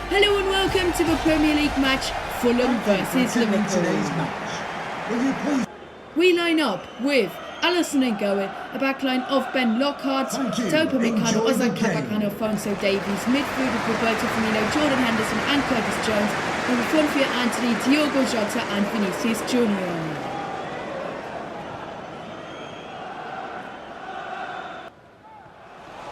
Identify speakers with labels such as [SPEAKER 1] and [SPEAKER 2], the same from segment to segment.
[SPEAKER 1] Hello and welcome to the Premier League match, Fulham versus Liverpool. We line up with Alisson and Goen, a backline of Ben Lockhart, Topa Mikano, Ozan Kabak, Alfonso Davies, midfield of Roberto Firmino, Jordan Henderson and Curtis Jones, with the front three Anthony, Diogo Jota and Vinicius Junior.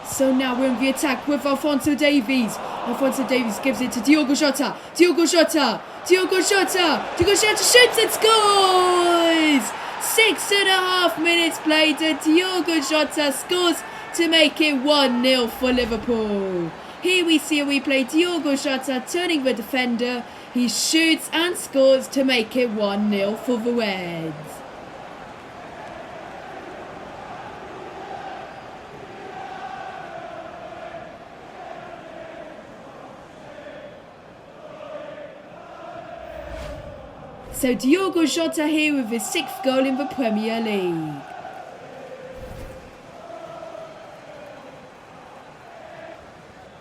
[SPEAKER 1] So now we're in the attack with Alfonso Davies. Alfonso Davies gives it to Diogo Jota. Diogo Jota shoots and scores! 6.5 minutes played and Diogo Jota scores to make it 1-0 for Liverpool. Here we see a replay, Diogo Jota turning the defender. He shoots and scores to make it 1-0 for the Reds. So Diogo Jota here with his 6th goal in the Premier League.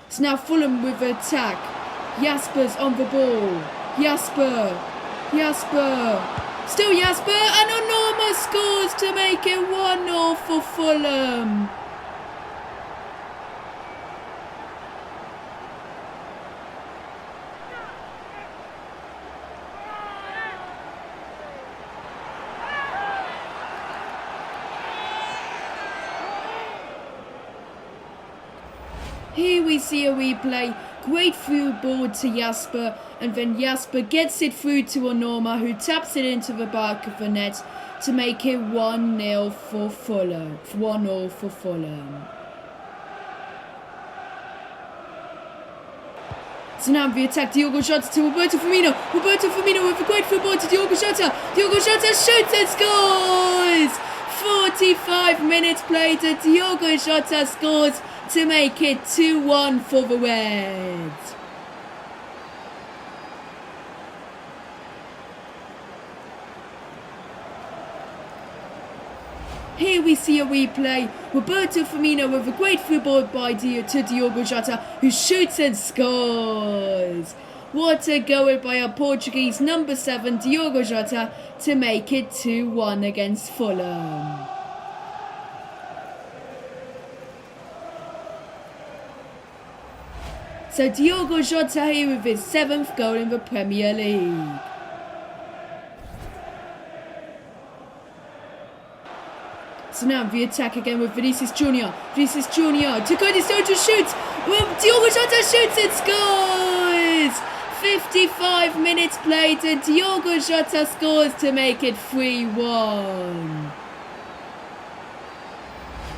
[SPEAKER 1] So now Fulham with the attack. Jasper's on the ball. Jasper. Still Jasper, and Onorma scores to make it 1-0 for Fulham. Here we see a replay, great through ball to Jasper, and then Jasper gets it through to Onorma, who taps it into the back of the net to make it 1-0 for Fulham. 1-0 for Fulham. So now the attack, Diogo Jota to Roberto Firmino. Roberto Firmino with a great through ball to Diogo Jota. Diogo Jota shoots and scores! 45 minutes played and Diogo Jota scores to make it 2-1 for the Reds. Here we see a replay. Roberto Firmino with a great through ball to Diogo Jota, who shoots and scores. What a goal by our Portuguese number 7, Diogo Jota, to make it 2-1 against Fulham. So Diogo Jota here with his 7th goal in the Premier League. So now the attack again with Vinicius Junior. Vinicius Junior to Curtis Jones, who shoots. Diogo Jota shoots and scores! 55 minutes played and Diogo Jota scores to make it 3-1.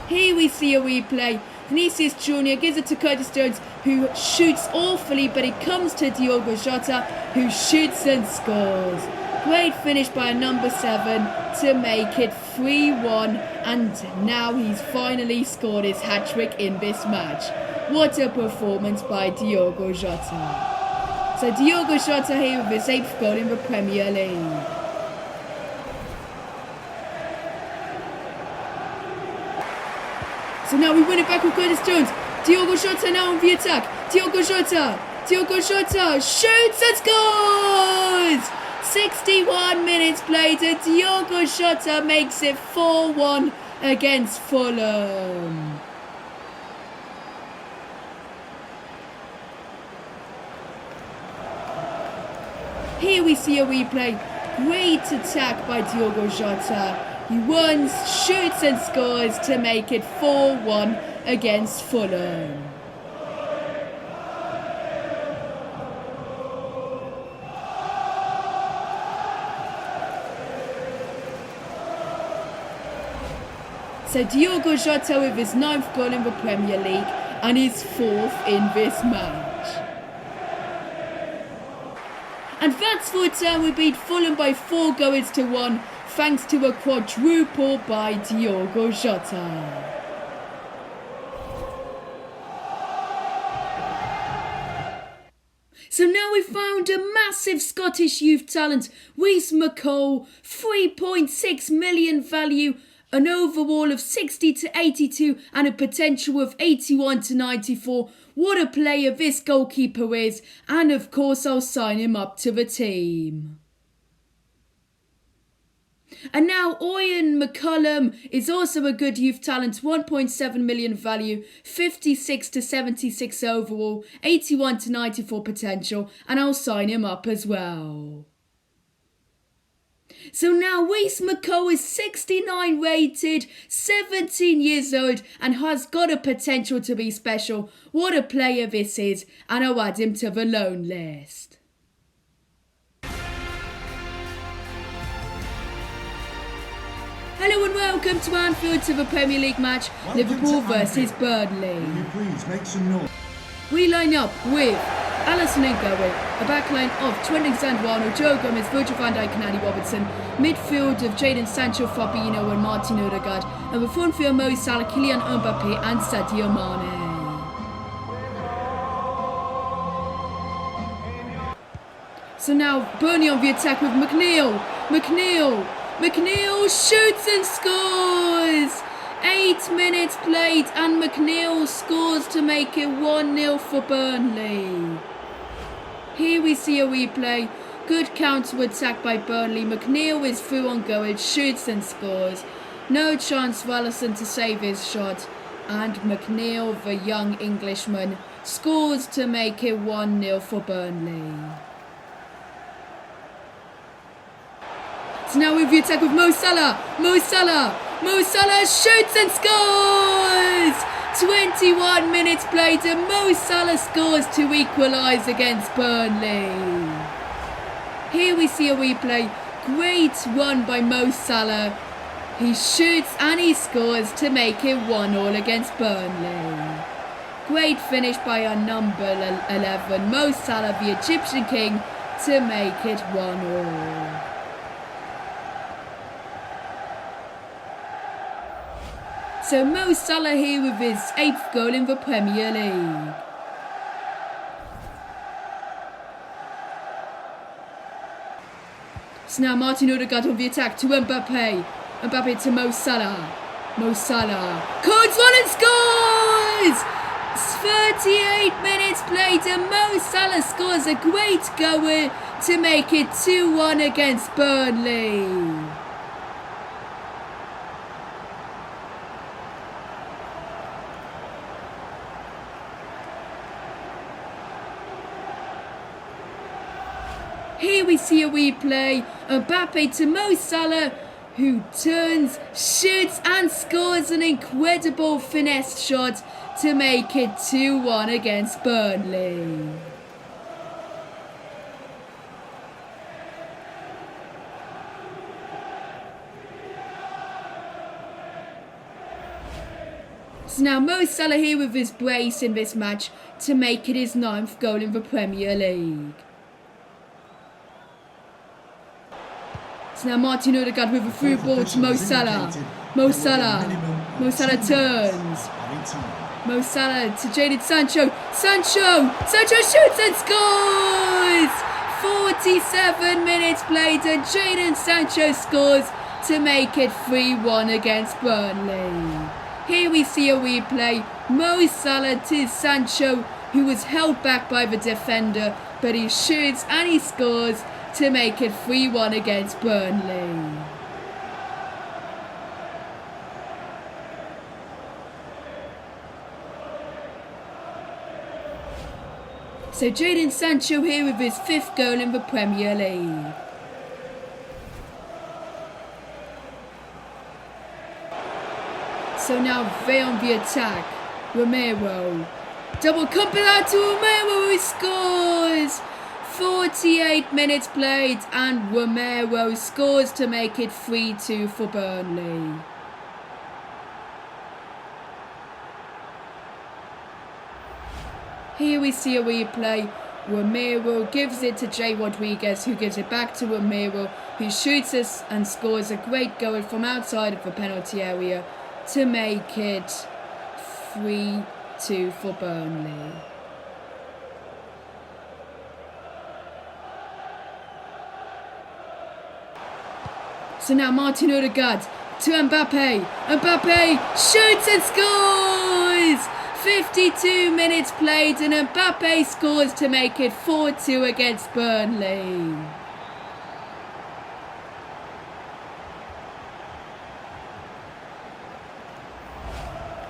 [SPEAKER 1] Here we see a replay. Vinicius Junior gives it to Curtis Jones, who shoots awfully, but it comes to Diogo Jota, who shoots and scores. Great finish by number 7 to make it 3-1, and now he's finally scored his hat-trick in this match. What a performance by Diogo Jota. So Diogo Jota here with his 8th goal in the Premier League. So now we win it back with Curtis Jones. Diogo Jota now on the attack. Diogo Jota shoots and scores! 61 minutes played and Diogo Jota makes it 4-1 against Fulham. Here we see a replay. Great attack by Diogo Jota. He runs, shoots and scores to make it 4-1 against Fulham. So Diogo Jota with his 9th goal in the Premier League and his 4th in this match. And that's for it. We beat Fulham by 4 goals to 1 thanks to a quadruple by Diogo Jota. So now we've found a massive Scottish youth talent, Reece McCall, 3.6 million value, An overall of 60 to 82 and a potential of 81 to 94. What a player this goalkeeper is, and of course I'll sign him up to the team. And now Ian McCullum is also a good youth talent, 1.7 million value, 56 to 76 overall, 81 to 94 potential, and I'll sign him up as well. So now Reece McCaw is 69 rated, 17 years old, and has got a potential to be special. What a player this is, and I'll add him to the loan list. Hello and welcome to Anfield to the Premier League match, Liverpool versus Burnley.
[SPEAKER 2] Will you please make some noise?
[SPEAKER 1] We line up with Alisson and Gowen, a backline of Trent Alexander-Arnold, Joe Gomez, Virgil van Dijk and Andy Robertson, midfield of Jadon Sancho, Fabinho and Martin Odegaard, and the front three are Mo Salah, Kylian Mbappe and Sadio Mane. So now Burnley on the attack with McNeil shoots and scores! 8 minutes played and McNeil scores to make it 1-0 for Burnley. Here we see a replay. Good counter attack by Burnley. McNeil is through on goal, shoots and scores. No chance for Alisson to save his shot. And McNeil, the young Englishman, scores to make it 1-0 for Burnley. So now with the attack with Mo Salah shoots and scores! 21 minutes played and Mo Salah scores to equalise against Burnley. Here we see a replay. Great run by Mo Salah. He shoots and he scores to make it 1-1 against Burnley. Great finish by our number 11, Mo Salah, the Egyptian king, to make it 1-1. So Mo Salah here with his 8th goal in the Premier League. So now Martin Odegaard on the attack to Mbappe. Mbappe to Mo Salah. Mo Salah codes one and scores! 38 minutes played and Mo Salah scores a great goal to make it 2-1 against Burnley. Here we see a replay. Mbappe to Mo Salah, who turns, shoots and scores an incredible finesse shot to make it 2-1 against Burnley. So now Mo Salah here with his brace in this match to make it his 9th goal in the Premier League. So now Martin Odegaard with a through ball to Mo Salah. Mo Salah turns. Mo Salah to Jadon Sancho. Sancho shoots and scores! 47 minutes played and Jadon Sancho scores to make it 3-1 against Burnley. Here we see a replay. Mo Salah to Sancho, who was held back by the defender, but he shoots and he scores to make it 3-1 against Burnley. So Jadon Sancho here with his 5th goal in the Premier League. So now they on the attack. Romero. Double couple out to Romero, who scores! 48 minutes played and Romero scores to make it 3-2 for Burnley. Here we see a replay. Romero gives it to Jay Rodriguez, who gives it back to Romero, who shoots us and scores a great goal from outside of the penalty area to make it 3-2 for Burnley. So now Martin Odegaard to Mbappe. Mbappe shoots and scores! 52 minutes played and Mbappe scores to make it 4-2 against Burnley.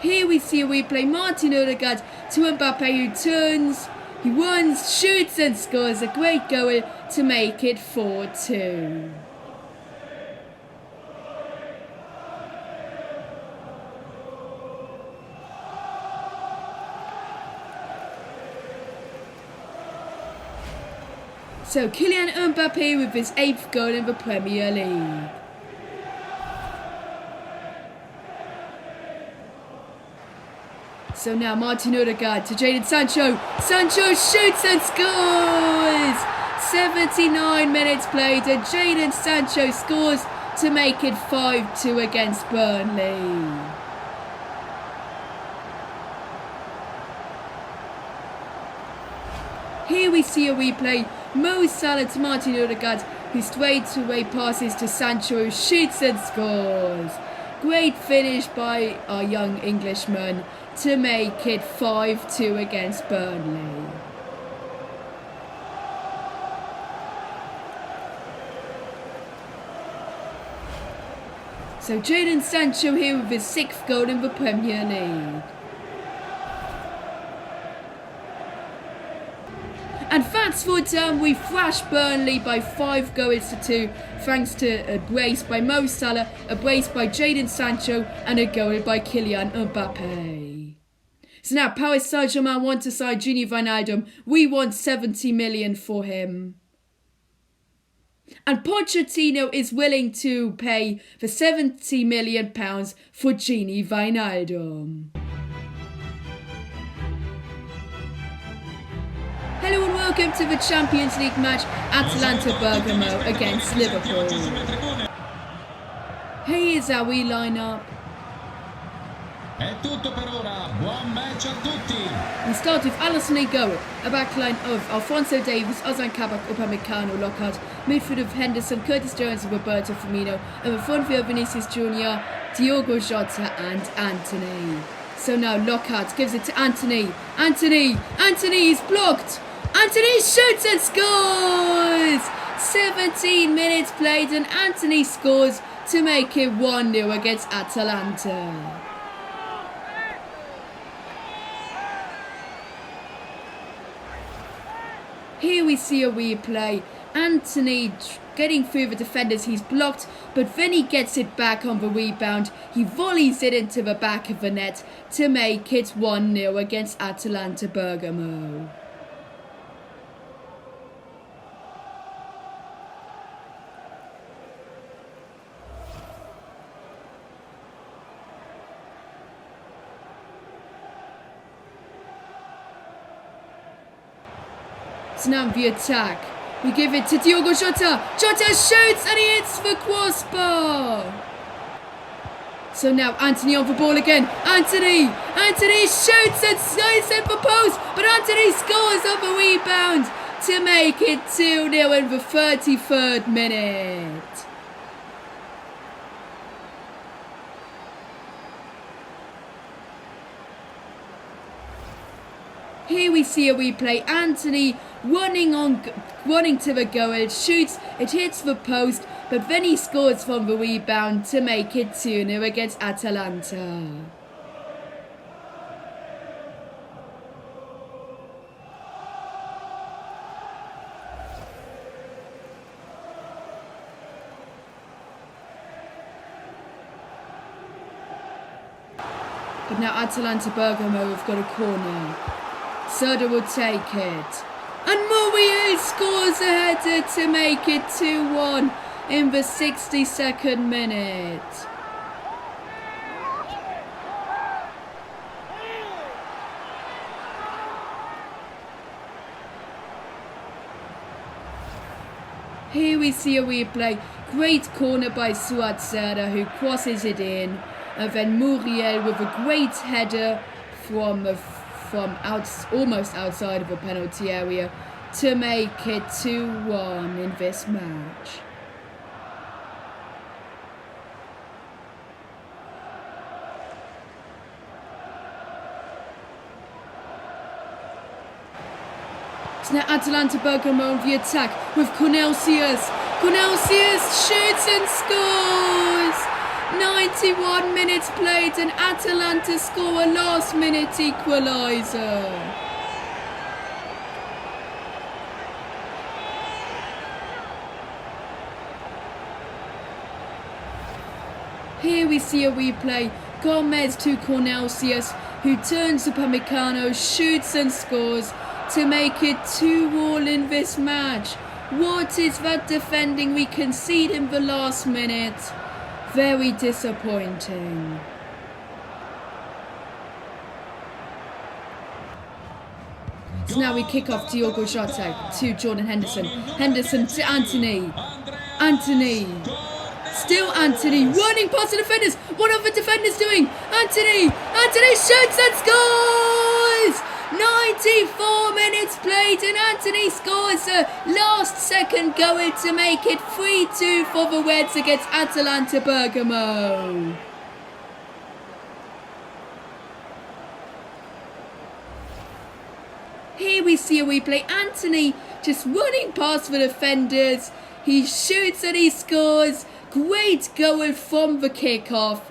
[SPEAKER 1] Here we see a replay. Martin Odegaard to Mbappe, who turns, he runs, shoots and scores a great goal to make it 4-2. So Kylian Mbappe with his 8th goal in the Premier League. So now Martin Odegaard to Jadon Sancho. Sancho shoots and scores! 79 minutes played and Jadon Sancho scores to make it 5-2 against Burnley. Here we see a replay. Mo Salah to Martin Odegaard, who straightaway passes to Sancho, who shoots and scores. Great finish by our young Englishman to make it 5-2 against Burnley. So Jadon Sancho here with his 6th goal in the Premier League. And that's for time. We thrashed Burnley by 5 goals to 2 thanks to a brace by Mo Salah, a brace by Jadon Sancho and a goal by Kylian Mbappe. So now Paris Saint-Germain want to sign Gini Wijnaldum. We want 70 million for him. And Pochettino is willing to pay the £70 million for Gini Wijnaldum. Hello and welcome to the Champions League match, Atalanta Bergamo against Liverpool. Here's our wee line-up.
[SPEAKER 2] È tutto per ora, buon match a tutti!
[SPEAKER 1] We start with Alisson in goal, a backline of Alphonso Davies, Ozan Kabak, Upamecano, Lockhart, midfield of Henderson, Curtis Jones and Roberto Firmino, and the front three of Vinicius Jr., Diogo, Jota and Antony. So now Lockhart gives it to Antony. Antony is blocked! Antony shoots and scores! 17 minutes played and Antony scores to make it 1-0 against Atalanta. Here we see a replay. Antony getting through the defenders, he's blocked, but then he gets it back on the rebound. He volleys it into the back of the net to make it 1-0 against Atalanta Bergamo. So now the attack. We give it to Diogo Jota. Jota shoots and he hits the crossbar. So now Antony on the ball again. Antony shoots and slides at the post. But Antony scores on the rebound to make it 2-0 in the 33rd minute. Here we see a replay. Antony running to the goal, it shoots, it hits the post, but then he scores from the rebound to make it 2-0 against Atalanta. But now Atalanta Bergamo have got a corner. Soda will take it. And Muriel scores a header to make it 2-1 in the 62nd minute. Here we see a replay. Great corner by Suat Serda, who crosses it in. And then Muriel with a great header from almost outside of the penalty area to make it 2-1 in this match. So now Atalanta Bergamo on the attack with Cornelius. Cornelius shoots and scores! 91 minutes played and Atalanta score a last minute equaliser. Here we see a replay. Gomez to Cornelius, who turns to Upamecano, shoots and scores to make it 2-2 in this match. What is that defending we concede in the last minute? Very disappointing. So now we kick off Diogo Jota to Jordan Henderson. Henderson to Anthony. Anthony. Still Anthony, running past the defenders. What are the defenders doing? Anthony shoots and scores! 94 minutes played and Anthony scores a last second goal to make it 3-2 for the Reds against Atalanta Bergamo. Here we see a replay. Anthony just running past the defenders. He shoots and he scores. Great goal from the kickoff.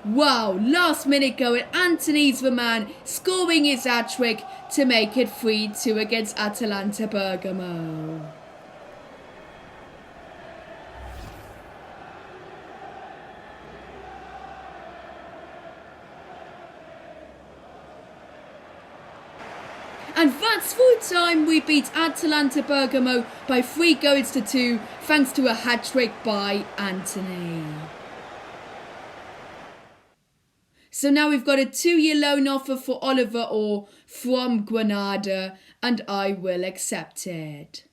[SPEAKER 1] Wow, last minute goal. Anthony's the man, scoring his hat-trick to make it 3-2 against Atalanta Bergamo. And that's full time. We beat Atalanta Bergamo by 3-2 thanks to a hat-trick by Anthony. So now we've got a 2-year loan offer for Oliver Orr from Granada and I will accept it.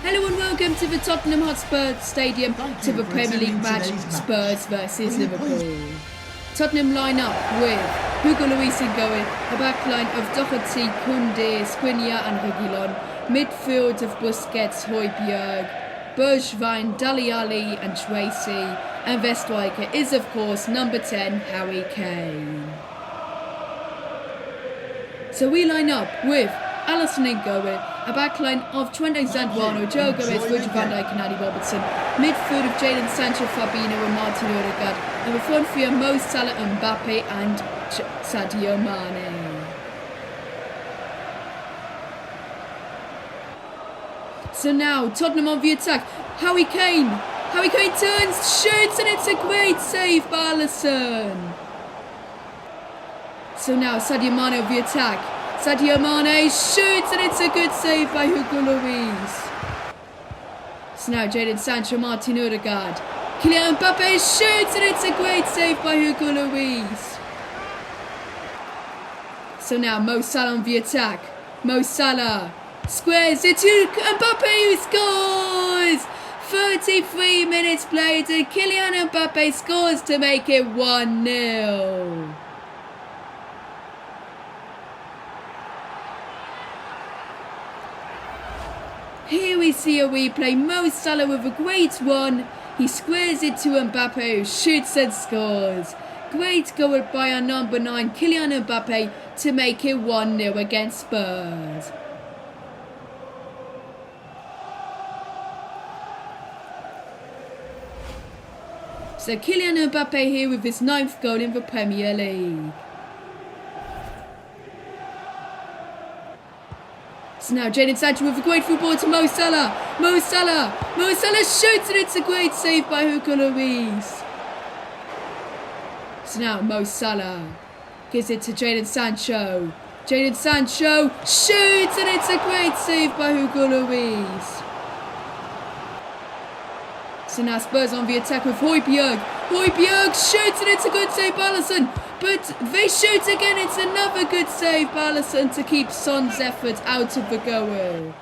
[SPEAKER 1] Hello and welcome to the Tottenham Hotspurs Stadium to the Premier League match Spurs versus Liverpool. Tottenham line up with Hugo Lloris in goal, a back line of Doherty, Koundé, Skriniar and Reguilon, midfield of Busquets, Højbjerg, Bergwijn, Dele Alli and Tracy, and their striker is of course number 10 Harry Kane. So we line up with Alisson in goal, a backline of Trent Alexander-Arnold, Joe Gomez, Virgil van Dijk and Andy Robertson, midfield of Jadon Sancho, Fabinho and Martin Odegaard, and the front three are Mo Salah, Mbappe and Sadio Mane. So now Tottenham on the attack. Harry Kane turns, shoots and it's a great save by Alisson. So now Sadio Mane on the attack. Sadio Mane shoots and it's a good save by Hugo Lloris. So now Jadon Sancho, Martin Odegaard. Kylian Mbappe shoots and it's a great save by Hugo Lloris. So now Mo Salah on the attack. Mo Salah squares it to Mbappe who scores! 33 minutes played and Kylian Mbappe scores to make it 1-0. Here we see a replay. Mo Salah with a great run. He squares it to Mbappe who shoots and scores. Great goal by our number 9 Kylian Mbappe to make it 1-0 against Spurs. So Kylian Mbappe here with his 9th goal in the Premier League. So now Jadon Sancho with a great football to Mo Salah. Mo Salah shoots and it's a great save by Hugo Lloris. So now Mo Salah gives it to Jadon Sancho. Jadon Sancho shoots and it's a great save by Hugo Lloris. So now Spurs on the attack with Højbjerg. Højbjerg shoots and it's a good save by Alisson. But they shoot again, it's another good save by Alisson to keep Son's effort out of the goal.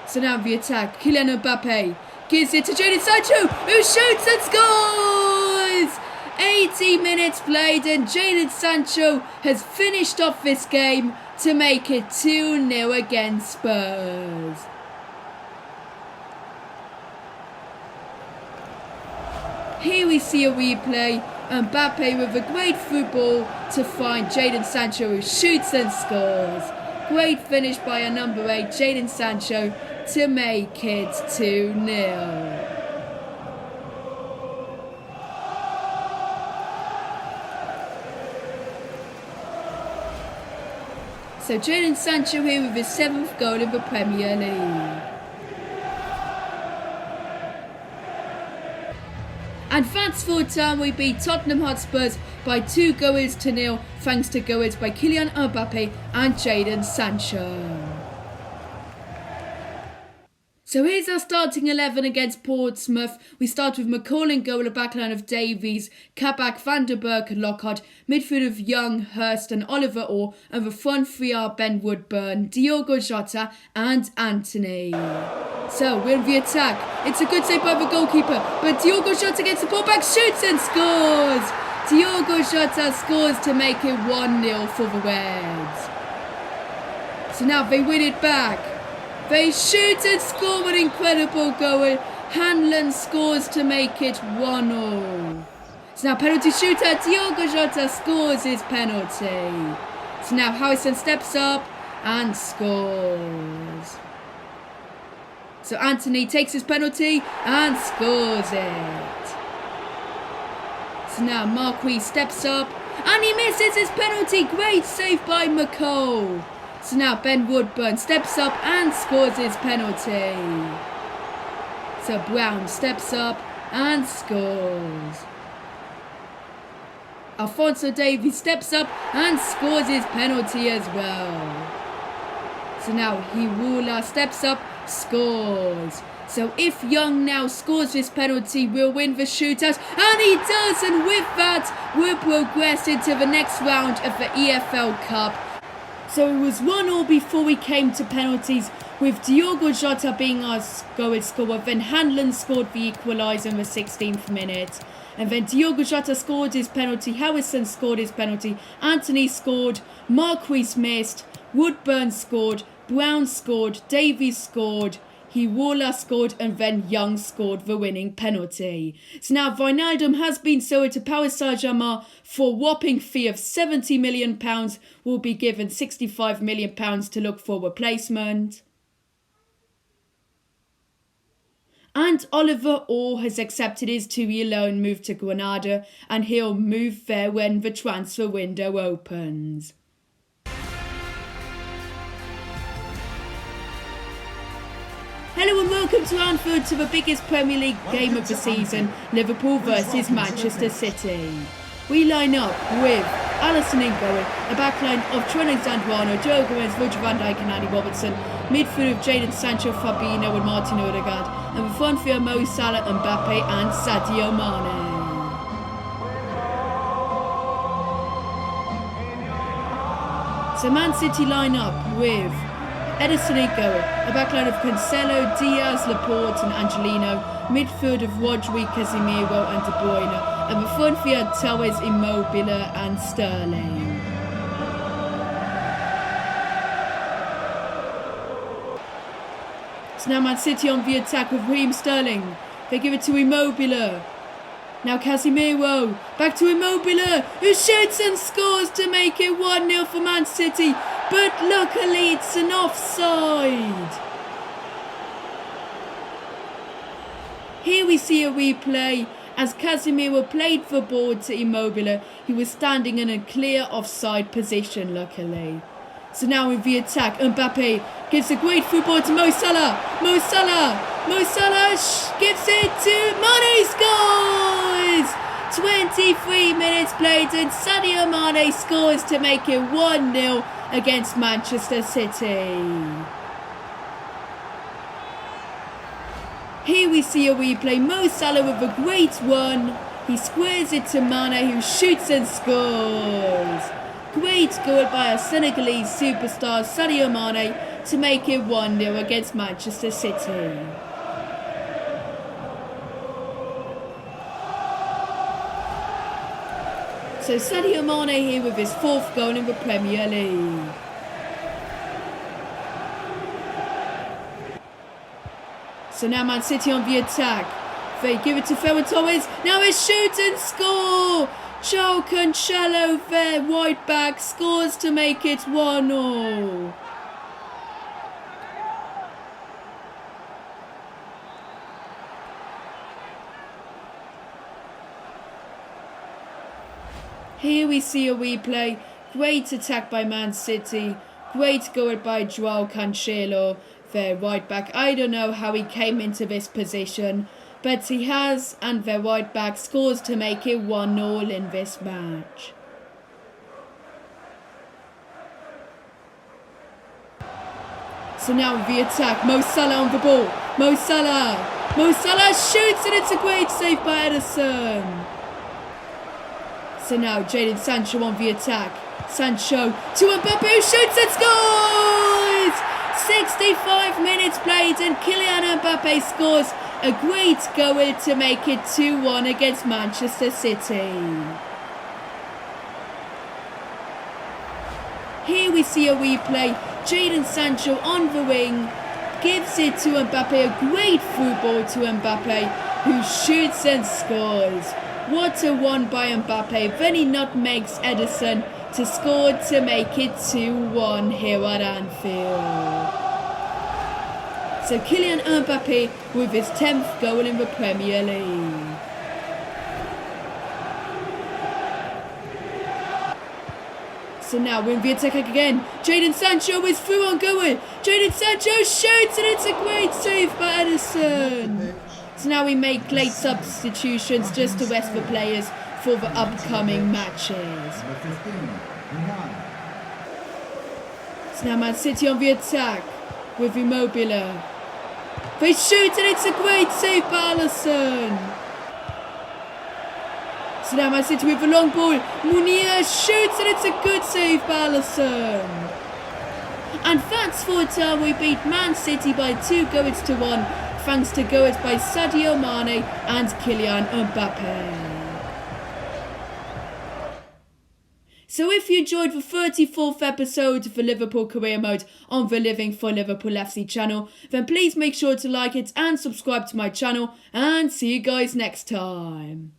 [SPEAKER 1] So now the attack, Kylian Mbappe gives it to Jadon Sancho, who shoots and scores! 80 minutes played and Jadon Sancho has finished off this game to make it 2-0 against Spurs. Here we see a replay. Mbappe with a great through ball to find Jadon Sancho, who shoots and scores. Great finish by our number 8, Jadon Sancho, to make it 2-0. So Jadon Sancho here with his 7th goal in the Premier League. And that's full time. We beat Tottenham Hotspurs by 2-0 thanks to goals by Kylian Mbappe and Jadon Sancho. So here's our starting 11 against Portsmouth. We start with McCall in goal, a backline of Davies, Kabak, Van der Berg, Lockhart, midfield of Young, Hurst and Oliver Orr, and the front three are Ben Woodburn, Diogo, Jota and Anthony. So we're in the attack. It's a good save by the goalkeeper, but Diogo Jota gets the ball back, shoots and scores! Diogo Jota scores to make it 1-0 for the Reds. So now they win it back. They shoot and score an incredible goal. Hanlon scores to make it 1-0. So now penalty shooter, Diogo Jota scores his penalty. So now Harrison steps up and scores. So Anthony takes his penalty and scores it. So now Marquis steps up and he misses his penalty. Great save by McCall. So now Ben Woodburn steps up and scores his penalty. So Brown steps up and scores. Alphonso Davies steps up and scores his penalty as well. So now Hiwula steps up, scores. So if Young now scores this penalty, we'll win the shootout. And he does, and with that, we'll progress into the next round of the EFL Cup. So it was 1-1 before we came to penalties, with Diogo Jota being our goal scorer. Then Hanlon scored the equaliser in the 16th minute. And then Diogo Jota scored his penalty, Harrison scored his penalty, Anthony scored, Marquis missed, Woodburn scored, Brown scored, Davies scored, Hiwula scored, and then Young scored the winning penalty. So now Wijnaldum has been sold to Paris Saint-Germain for a whopping fee of £70 million. Will be given £65 million to look for replacement. And Oliver Orr has accepted his 2-year loan move to Granada, and he'll move there when the transfer window opens. Hello and welcome to Anfield to the biggest Premier League game of the season, Liverpool versus Manchester City. We line up with Alisson in goal, a backline of Trent Alexander-Arnold, Joe Gomez, Virgil van Dijk and Andy Robertson, midfield of Jadon Sancho, Fabinho and Martin Odegaard, and the front three are Mo Salah, Mbappe and Sadio Mane. So Man City line up with Edison in goal, a backline of Cancelo, Diaz, Laporte and Angelino, midfield of Rodri, Casemiro and De Bruyne, and the front three are Torres, Immobile and Sterling. So now Man City on the attack with Raheem Sterling. They give it to Immobile. Now Casemiro, back to Immobile, who shoots and scores to make it 1-0 for Man City. But luckily it's an offside. Here we see a replay as Casemiro played the ball to Immobile. He was standing in a clear offside position, luckily. So now with the attack, Mbappe gives a great through ball to Mo Salah. Mo Salah gives it to Mane, scores! 23 minutes played and Sadio Mane scores to make it 1-0 against Manchester City. Here we see a replay. Mo Salah with a great run. He squares it to Mane, who shoots and scores. Great goal by our Senegalese superstar Sadio Mane to make it 1-0 against Manchester City. So Sadio Mane here with his 4th goal in the Premier League. So now Man City on the attack. They give it to Ferran Torres. Now a shoot and score. João Cancelo, their right back, scores to make it 1-0. Here we see a replay. Great attack by Man City. Great goal by João Cancelo, their right back. I don't know how he came into this position, but he has, and their right back scores to make it 1-0 in this match. So now the attack, Mo Salah on the ball. Mo Salah shoots, and it's a great save by Ederson. So now Jadon Sancho on the attack. Sancho to Mbappe, who shoots and scores! 65 minutes played and Kylian Mbappe scores a great goal to make it 2-1 against Manchester City. Here we see a replay. Jadon Sancho on the wing gives it to Mbappe, a great through ball to Mbappe, who shoots and scores. What a one by Mbappe. Then he nutmegs Ederson to score to make it 2-1 here at Anfield. So Kylian Mbappe with his 10th goal in the Premier League. So now we're in the attack again. Jadon Sancho is through on goal. Jadon Sancho shoots, and it's a great save by Ederson. So now we make late substitutions just to rest the players for the upcoming matches. So now Man City on the attack with Immobile. They shoot, and it's a great save by Alisson. So now Man City with the long ball. Munir shoots, and it's a good save by Alisson. And that's for time. We beat Man City by 2-1. Thanks to goals by Sadio Mane and Kylian Mbappe. So if you enjoyed the 34th episode of the Liverpool Career Mode on the Living for Liverpool FC channel, then please make sure to like it and subscribe to my channel, and see you guys next time.